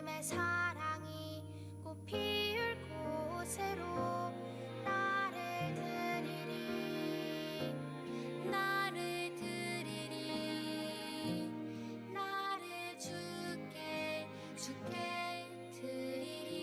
하나님의 사랑이 꽃 피울 곳으로 나를 드리리 나를 드리리 나를 주께 드리리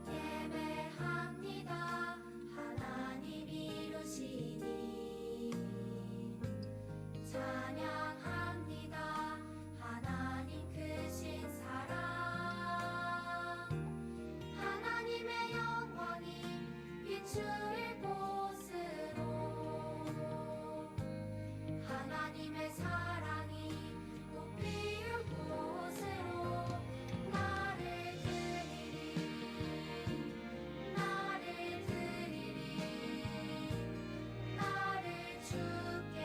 예배합니다 하나님 이루시니 찬양합니다 하나님 크신 사랑 하나님의 영광이 비추일 곳으로 하나님의 사랑이 꽃 피울 곳으로 나를 드리리 나를 드리리 나를 주께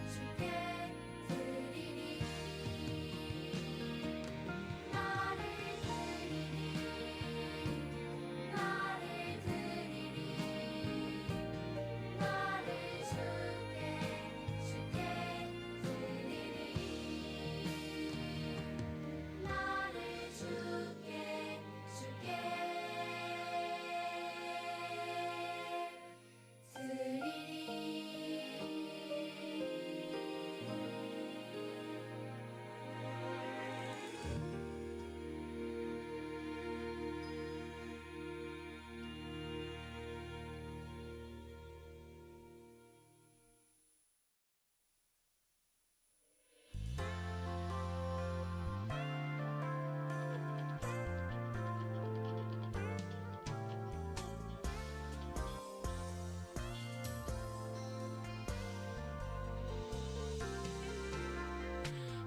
드리리 나를 드리리 나를 드리리 나를 주께 드리리 나를 주께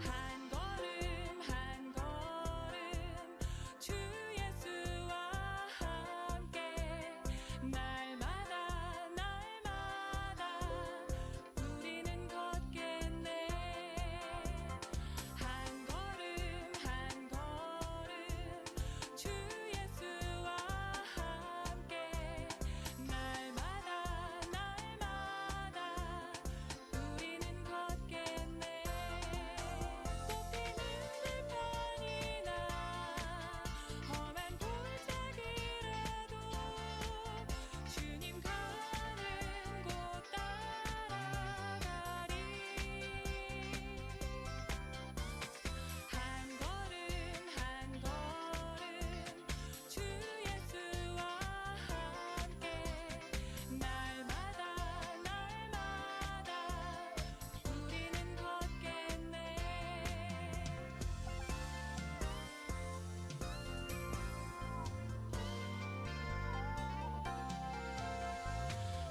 한 걸음 한 걸음 주 예수와 함께 날마다 우리는 걷겠네 한 걸음 한 걸음 주 예수와 함께 날마다 우리는 걷겠네 꽃피는 들판이나 험한 골짜기라도 주님 가는 곳 따라가리 한 걸음 한 걸음 주 예수와 함께 날마다 우리는 걷겠네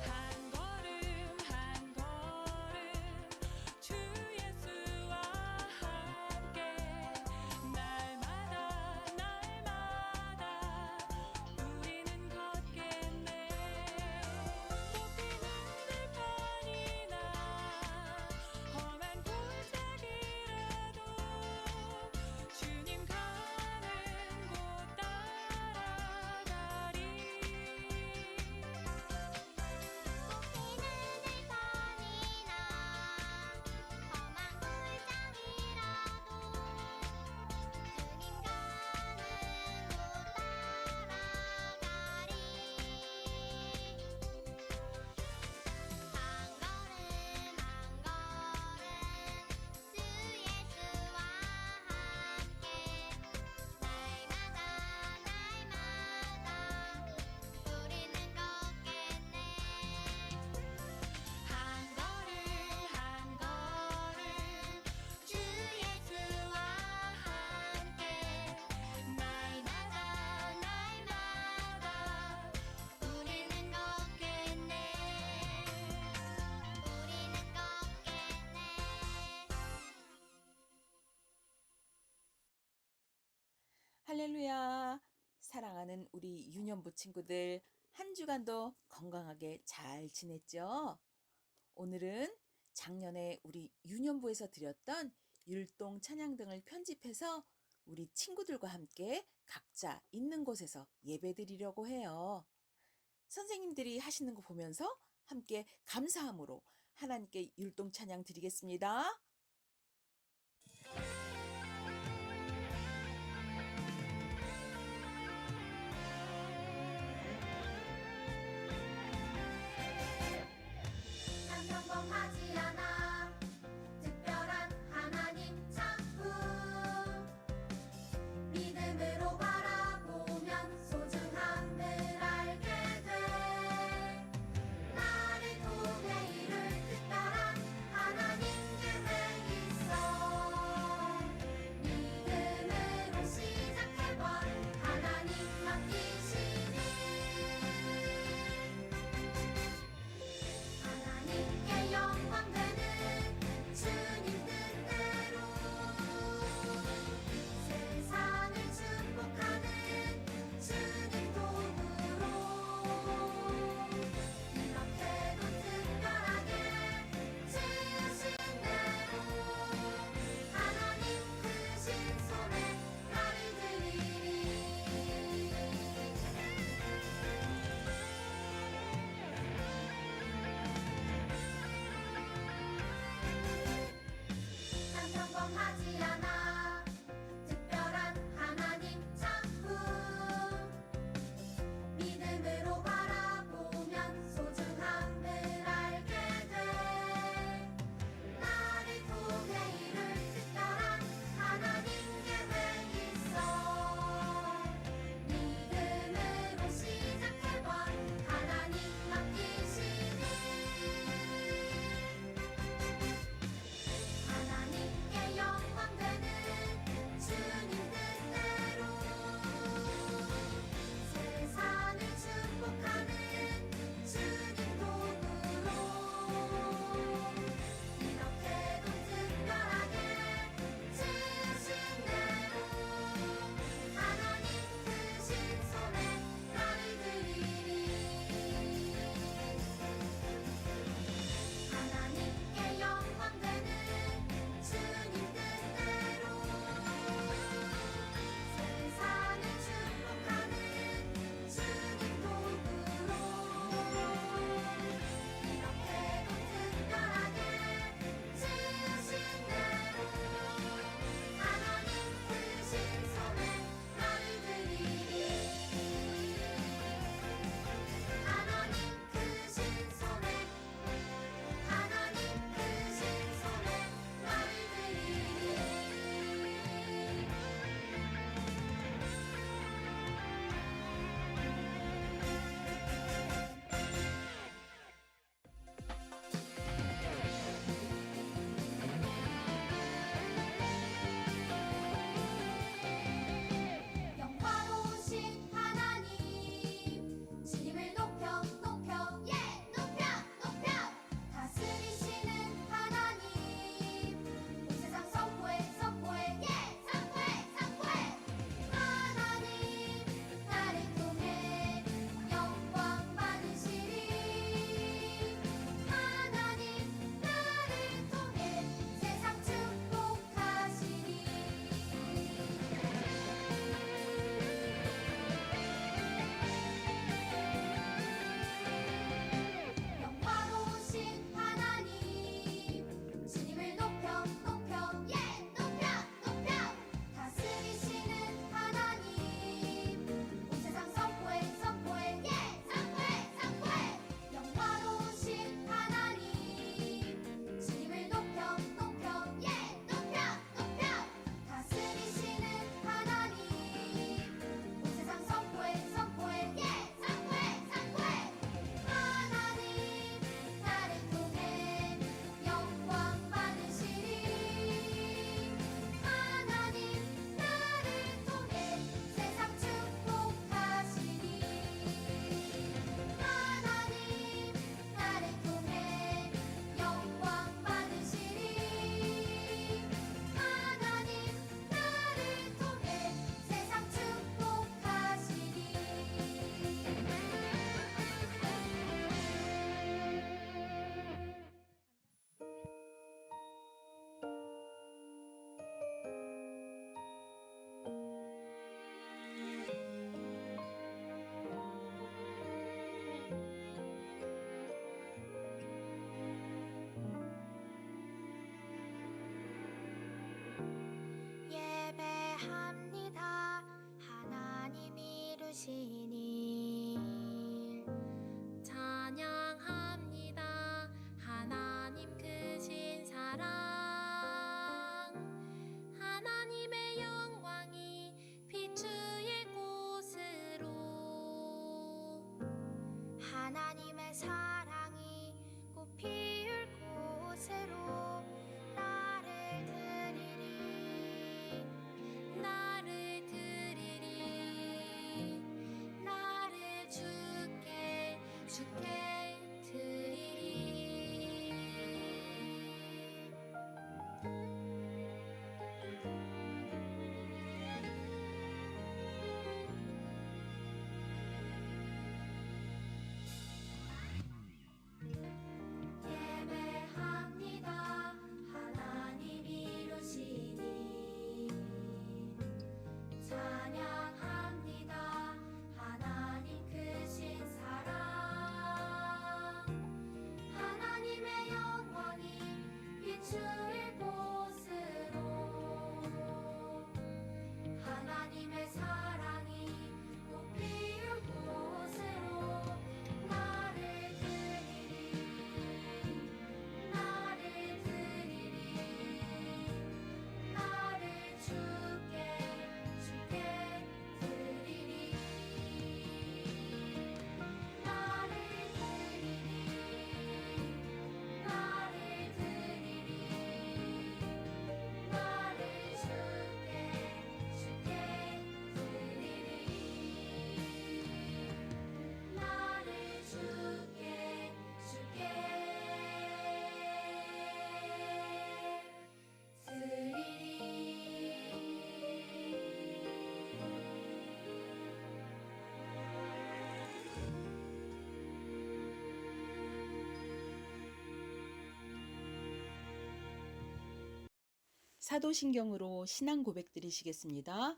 한 걸음 한 걸음 주 예수와 함께 날마다 우리는 걷겠네 꽃피는 들판이나 험한 골짜기라도 주님 가는 곳 따라가리 꽃피는 들판이나 험한 골짜기라도 주님 가는 곳 따라가리 한 걸음 한 걸음 주 예수와 함께 날마다 우리는 걷겠네 한 걸음 한 걸음 주 예수와 함께 날마다 우리는 걷겠네 할렐루야! 사랑하는 우리 유년부 친구들, 한 주간도 건강하게 잘 지냈죠? 오늘은 작년에 우리 유년부에서 드렸던 율동 찬양 등을 편집해서 우리 친구들과 함께 각자 있는 곳에서 예배드리려고 해요. 선생님들이 하시는 거 보면서 함께 감사함으로 하나님께 율동 찬양 드리겠습니다. 난 평범하지 않아 특별한 하나님 작품 믿음으로 바라보면 소중함을 알게 돼 나를 통해 이룰 특별한 하나님 계획 있어 믿음으로 시작해봐 하나님 맡기시니 하나님께 영광 되는 이루신 일 찬양합니다. 하나님 크신 사랑 하나님의 영광이 비추일 곳으로 하나님의 사랑이 꽃 피울 곳으로 나를 드리리 나를 드리리 나를 주께 드리리 예배합니다. 하나님 이루신 일 찬양합니다. 하나님 크신 사랑 하나님의 영광이 비추일 곳으로 하나님의 사랑이 꽃 피울 곳으로 나를 드리리 나를 드리리 나를 주께 드리리 나를 드리리 나를 드리리 나를 주께 드리리 나를 주께 사도신경으로 신앙 고백 드리시겠습니다.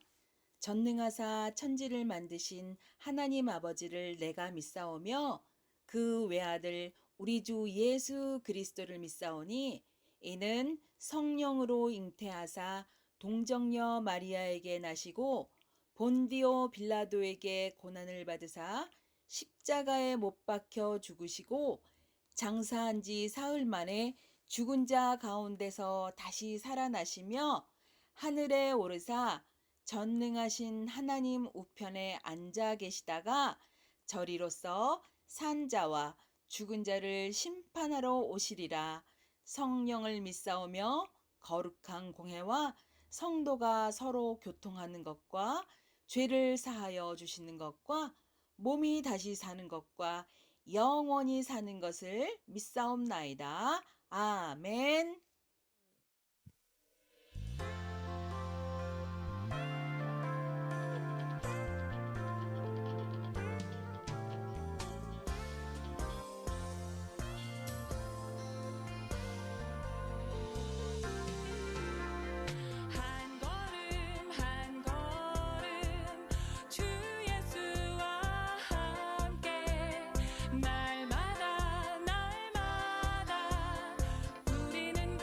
전능하사 천지를 만드신 하나님 아버지를 내가 믿사오며 그 외아들 우리 주 예수 그리스도를 믿사오니 이는 성령으로 잉태하사 동정녀 마리아에게 나시고 본디오 빌라도에게 고난을 받으사 십자가에 못 박혀 죽으시고 장사한 지 사흘 만에 죽은 자 가운데서 다시 살아나시며 하늘에 오르사 전능하신 하나님 우편에 앉아 계시다가 저리로서 산 자와 죽은 자를 심판하러 오시리라. 성령을 믿사오며 거룩한 공회와 성도가 서로 교통하는 것과 죄를 사하여 주시는 것과 몸이 다시 사는 것과 영원히 사는 것을 믿사옵나이다. 아멘. 한 걸음 한 걸음 주 예수와 함께 날마다 우리는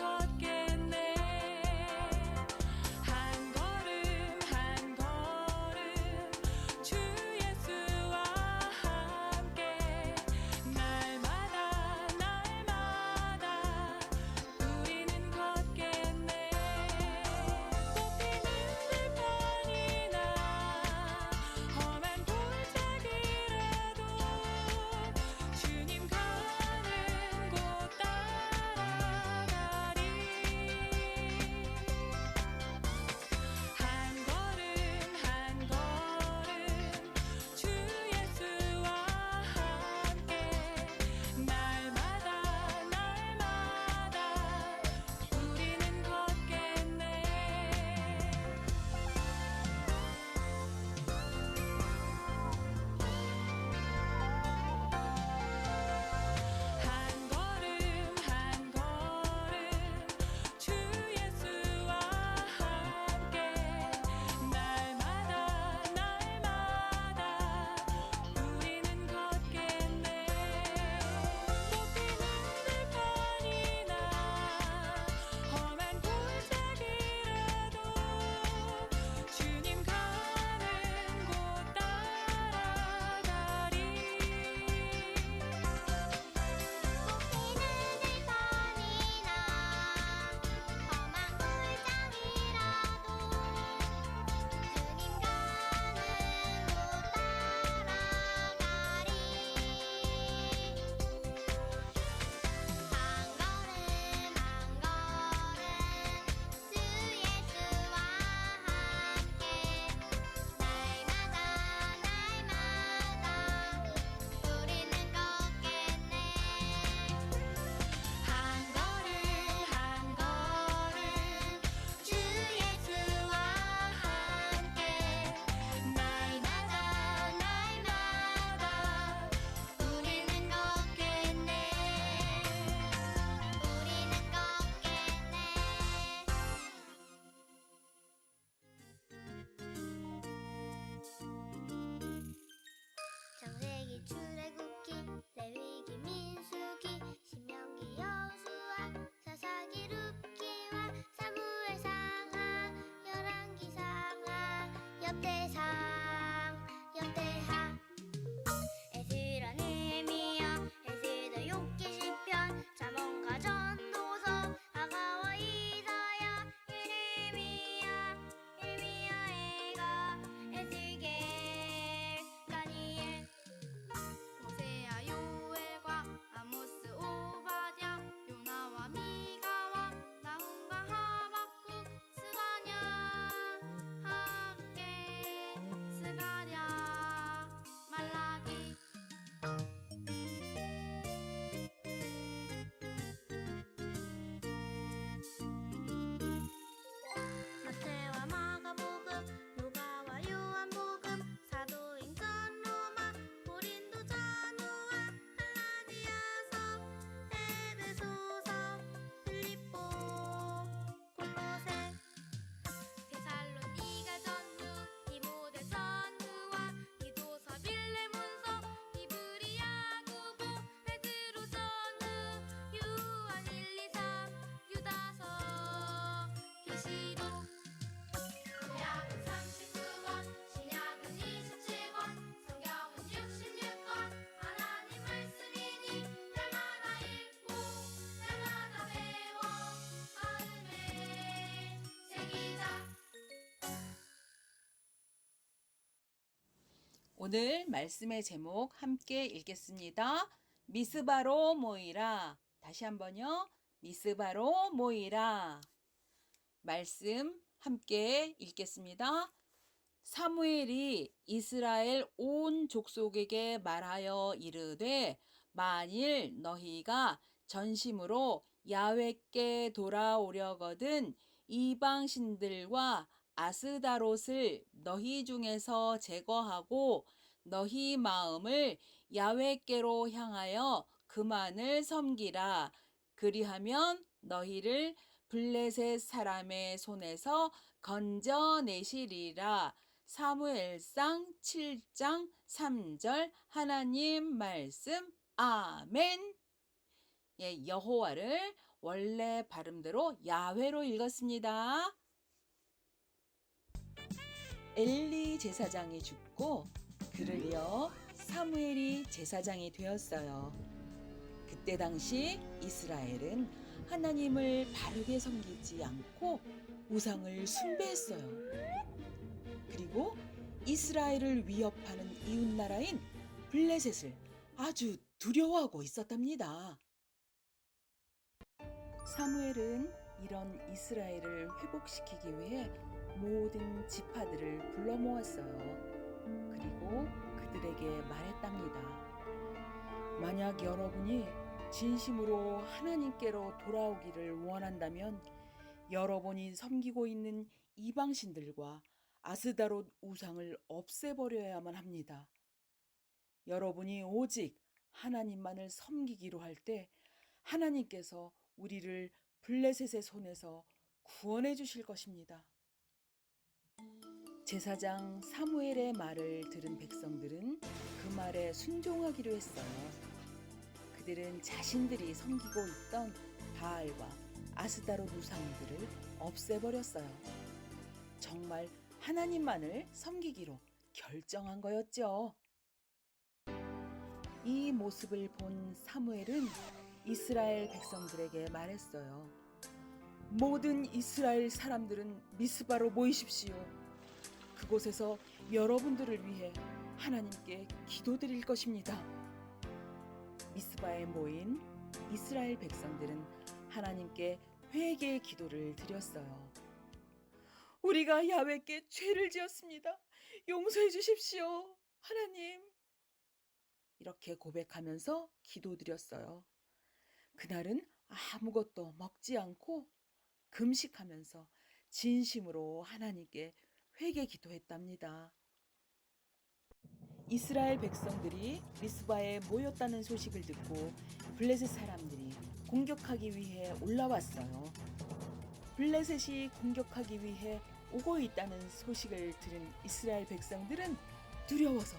연대상 연대하 에스라 느헤미야 에스더 욥기 시편 잠언과 전도서 하가와 이사야 예레미야 애가 에스겔 다니엘 호세아 요엘과 아모스 오바댜 요나와 미가와 나훔과 하박국 스바냐 학개 스가랴 말라기 마태와 마가복음 누가와 요한복음 사도행전 로마 고린도 전후와 갈라디아서 에베소서 빌립보 골로새 데살로니가 전후 디모데 전후와 디도서 빌레몬서 히브리 야고보 베드로 전후 요한 1, 2, 3 유다서 계시록 구약은 39권 신약은 27권 성경은 66권 하나님 말씀이니 날마다 읽고 날마다 배워 마음에 새기자. 오늘 말씀의 제목 함께 읽겠습니다. 미스바로 모이라. 다시 한번요. 미스바로 모이라. 말씀 함께 읽겠습니다. 사무엘이 이스라엘 온 족속에게 말하여 이르되 만일 너희가 전심으로 야훼께 돌아오려거든 이방 신들과 아스다롯을 너희 중에서 제거하고 너희 마음을 야훼께로 향하여 그만을 섬기라. 그리하면 너희를 블레셋 사람의 손에서 건져내시리라. 사무엘상 7장 3절 하나님 말씀. 아멘. 예, 여호와를 원래 발음대로 야훼로 읽었습니다. 엘리 제사장이 죽고 그를 이어 사무엘이 제사장이 되었어요. 그때 당시 이스라엘은 하나님을 바르게 섬기지 않고 우상을 숭배했어요. 그리고 이스라엘을 위협하는 이웃나라인 블레셋을 아주 두려워하고 있었답니다. 사무엘은 이런 이스라엘을 회복시키기 위해 모든 지파들을 불러 모았어요. 그리고 그들에게 말했답니다. 만약 여러분이 진심으로 하나님께로 돌아오기를 원한다면 여러분이 섬기고 있는 이방신들과 아스다롯 우상을 없애버려야만 합니다. 여러분이 오직 하나님만을 섬기기로 할 때 하나님께서 우리를 블레셋의 손에서 구원해 주실 것입니다. 제사장 사무엘의 말을 들은 백성들은 그 말에 순종하기로 했어요. 그들은 자신들이 섬기고 있던 바알과 아스다롯 우상들을 없애버렸어요. 정말 하나님만을 섬기기로 결정한 거였죠. 이 모습을 본 사무엘은 이스라엘 백성들에게 말했어요. 모든 이스라엘 사람들은 미스바로 모이십시오. 그곳에서 여러분들을 위해 하나님께 기도드릴 것입니다. 미스바에 모인 이스라엘 백성들은 하나님께 회개의 기도를 드렸어요. 우리가 야훼께 죄를 지었습니다. 용서해 주십시오, 하나님. 이렇게 고백하면서 기도드렸어요. 그날은 아무것도 먹지 않고 금식하면서 진심으로 하나님께 회개 기도했답니다. 이스라엘 백성들이 미스바에 모였다는 소식을 듣고 블레셋 사람들이 공격하기 위해 올라왔어요. 블레셋이 공격하기 위해 오고 있다는 소식을 들은 이스라엘 백성들은 두려워서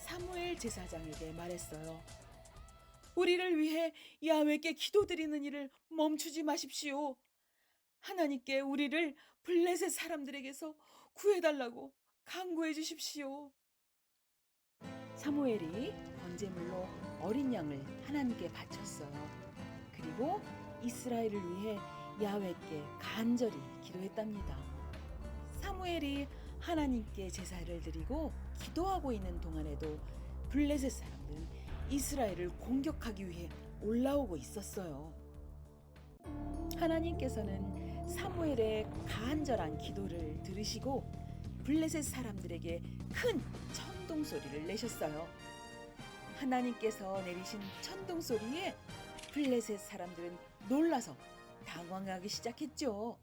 사무엘 제사장에게 말했어요. 우리를 위해 야훼께 기도드리는 일을 멈추지 마십시오. 하나님께 우리를 블레셋 사람들에게서 구해달라고 강구해 주십시오. 사무엘이 번제물로 어린 양을 하나님께 바쳤어요. 그리고 이스라엘을 위해 야훼께 간절히 기도했답니다. 사무엘이 하나님께 제사를 드리고 기도하고 있는 동안에도 블레셋 사람들은 이스라엘을 공격하기 위해 올라오고 있었어요. 하나님께서는 사무엘의 간절한 기도를 들으시고 블레셋 사람들에게 큰 천둥 소리를 내셨어요. 하나님께서 내리신 천둥 소리에 블레셋 사람들은 놀라서 당황하기 시작했죠.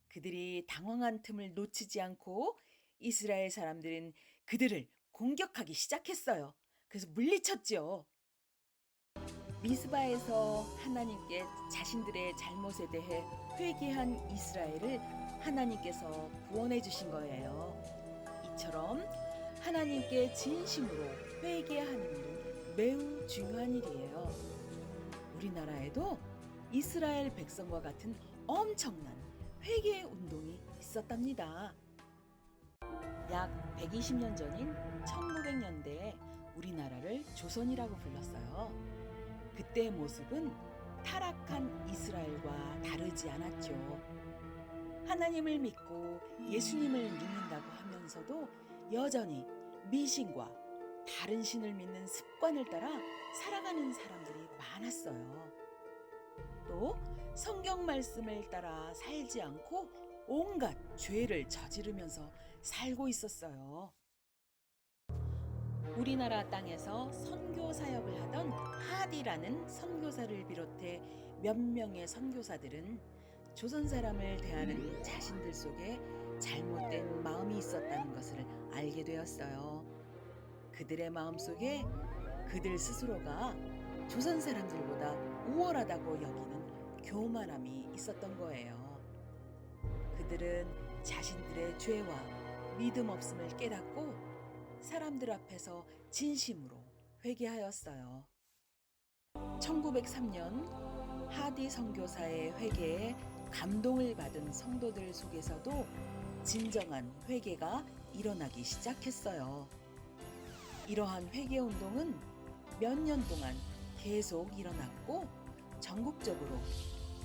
그들이 당황한 틈을 놓치지 않고 이스라엘 사람들은 그들을 공격하기 시작했어요. 그래서 물리쳤죠. 미스바에서 하나님께 자신들의 잘못에 대해 회개한 이스라엘을 하나님께서 구원해 주신 거예요. 이처럼 하나님께 진심으로 회개하는 일은 매우 중요한 일이에요. 우리나라에도 이스라엘 백성과 같은 엄청난 회개 운동이 있었답니다. 약 120년 전인 1900년대에 우리나라를 조선이라고 불렀어요. 그때의 모습은 타락한 이스라엘과 다르지 않았죠. 하나님을 믿고 예수님을 믿는다고 하면서도 여전히 미신과 다른 신을 믿는 습관을 따라 살아가는 사람들이 많았어요. 또 성경 말씀을 따라 살지 않고 온갖 죄를 저지르면서 살고 있었어요. 우리나라 땅에서 선교 사역을 하던 하디라는 선교사를 비롯해 몇 명의 선교사들은 조선 사람을 대하는 자신들 속에 잘못된 마음이 있었다는 것을 알게 되었어요. 그들의 마음속에 그들 스스로가 조선 사람들보다 우월하다고 여기는 교만함이 있었던 거예요. 그들은 자신들의 죄와 믿음 없음을 깨닫고 사람들 앞에서 진심으로 회개하였어요. 1903년 하디 선교사의 회개에 감동을 받은 성도들 속에서도 진정한 회개가 일어나기 시작했어요. 이러한 회개 운동은 몇 년 동안 계속 일어났고 전국적으로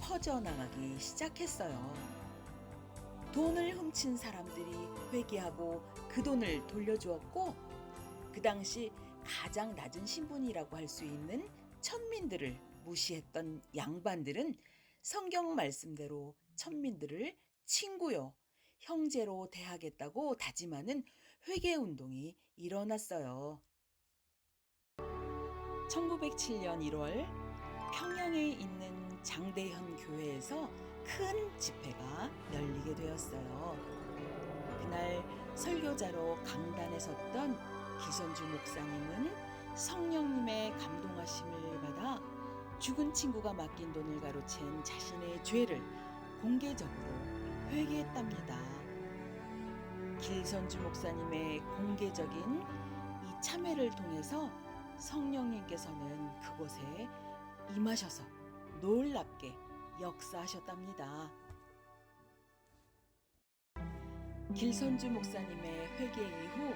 퍼져나가기 시작했어요. 돈을 훔친 사람들이 회개하고 그 돈을 돌려주었고, 그 당시 가장 낮은 신분이라고 할 수 있는 천민들을 무시했던 양반들은 성경 말씀대로 천민들을 친구요, 형제로 대하겠다고 다짐하는 회개 운동이 일어났어요. 1907년 1월 평양에 있는 장대현 교회에서 큰 집회가 열리게 되었어요. 그날 설교자로 강단에 섰던 기선주 목사님은 성령님의 감동하심을 받아 죽은 친구가 맡긴 돈을 가로챈 자신의 죄를 공개적으로 회개했답니다. 길선주 목사님의 공개적인 이 참회를 통해서 성령님께서는 그곳에 임하셔서 놀랍게 역사하셨답니다. 길선주 목사님의 회개 이후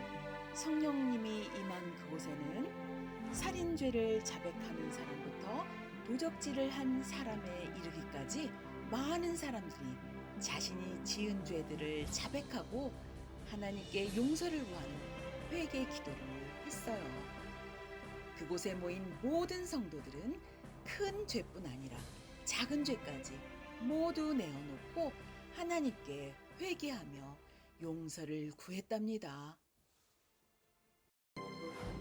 성령님이 임한 그곳에는 살인죄를 자백하는 사람부터 도적질을 한 사람에 이르기까지 많은 사람들이 자신이 지은 죄들을 자백하고 하나님께 용서를 구하는 회개 기도를 했어요. 그곳에 모인 모든 성도들은 큰 죄뿐 아니라 작은 죄까지 모두 내어놓고 하나님께 회개하며 용서를 구했답니다.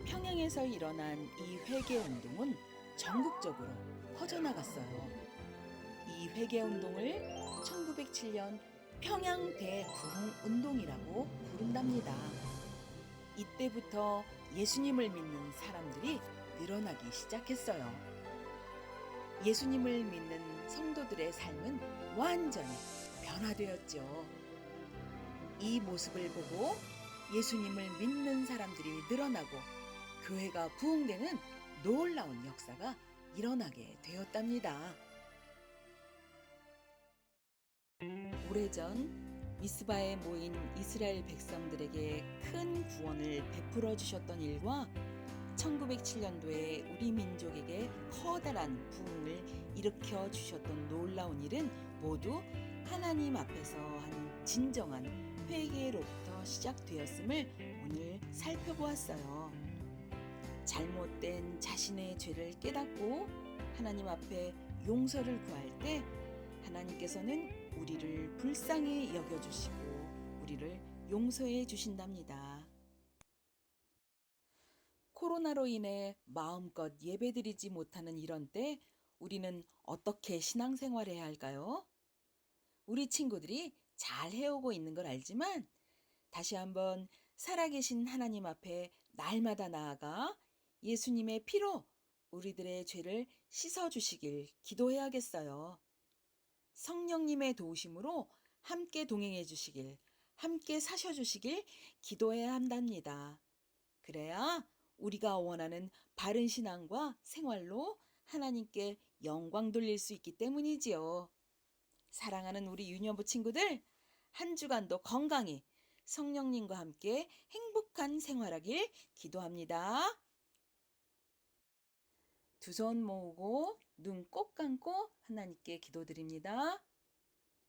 평양에서 일어난 이 회개 운동은 전국적으로 퍼져나갔어요. 이 회개 운동을 1907년 평양 대구흥 운동이라고 부른답니다. 이때부터 예수님을 믿는 사람들이 늘어나기 시작했어요. 예수님을 믿는 성도들의 삶은 완전히 변화되었죠. 이 모습을 보고 예수님을 믿는 사람들이 늘어나고 교회가 부흥되는 놀라운 역사가 일어나게 되었답니다. 오래전 미스바에 모인 이스라엘 백성들에게 큰 구원을 베풀어 주셨던 일과 1907년도에 우리 민족에게 커다란 부흥을 일으켜 주셨던 놀라운 일은 모두 하나님 앞에서 한 진정한 회개로부터 시작되었음을 오늘 살펴보았어요. 잘못된 자신의 죄를 깨닫고 하나님 앞에 용서를 구할 때 하나님께서는 우리를 불쌍히 여겨주시고 우리를 용서해 주신답니다. 코로나로 인해 마음껏 예배드리지 못하는 이런 때 우리는 어떻게 신앙생활해야 할까요? 우리 친구들이 잘 해오고 있는 걸 알지만 다시 한번 살아계신 하나님 앞에 날마다 나아가 예수님의 피로 우리들의 죄를 씻어주시길 기도해야겠어요. 성령님의 도우심으로 함께 동행해 주시길, 함께 사셔 주시길 기도해야 한답니다. 그래야 우리가 원하는 바른 신앙과 생활로 하나님께 영광 돌릴 수 있기 때문이지요. 사랑하는 우리 유년부 친구들, 한 주간도 건강히 성령님과 함께 행복한 생활하길 기도합니다. 두 손 모으고 눈 꼭 감고 하나님께 기도드립니다.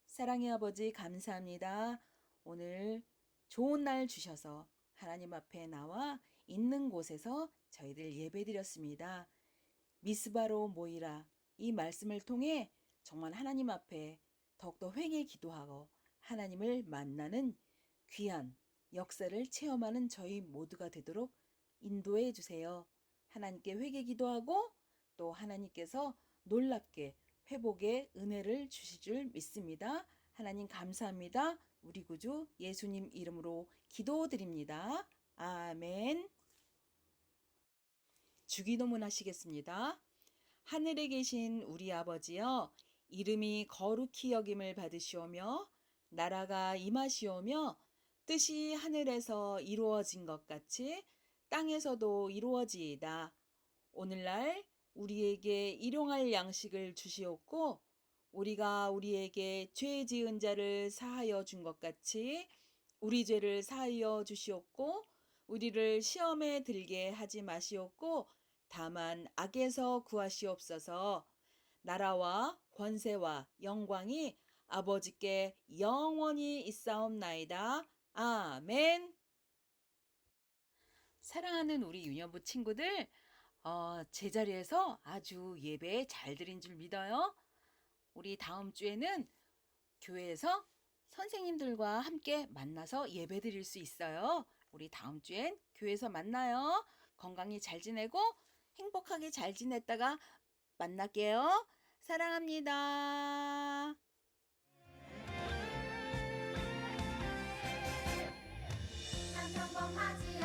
사랑의 아버지 감사합니다. 오늘 좋은 날 주셔서 하나님 앞에 나와 있는 곳에서 저희들 예배드렸습니다. 미스바로 모이라 이 말씀을 통해 정말 하나님 앞에 더욱더 회개 기도하고 하나님을 만나는 귀한 역사를 체험하는 저희 모두가 되도록 인도해 주세요. 하나님께 회개 기도하고 또 하나님께서 놀랍게 회복의 은혜를 주실 줄 믿습니다. 하나님 감사합니다. 우리 구주 예수님 이름으로 기도드립니다. 아멘. 주기도문 하시겠습니다. 하늘에 계신 우리 아버지여, 이름이 거룩히 여김을 받으시오며 나라가 임하시오며 뜻이 하늘에서 이루어진 것 같이 땅에서도 이루어지이다. 오늘날 우리에게 일용할 양식을 주시옵고 우리가 우리에게 죄 지은 자를 사하여 준 것 같이 우리 죄를 사하여 주시옵고 우리를 시험에 들게 하지 마시옵고 다만 악에서 구하시옵소서. 나라와 권세와 영광이 아버지께 영원히 있사옵나이다. 아멘. 사랑하는 우리 유년부 친구들, 제자리에서 아주 예배 잘 드린 줄 믿어요. 우리 다음 주에는 교회에서 선생님들과 함께 만나서 예배 드릴 수 있어요. 우리 다음 주엔 교회에서 만나요. 건강히 잘 지내고 행복하게 잘 지냈다가 만날게요. 사랑합니다. 난 평범하지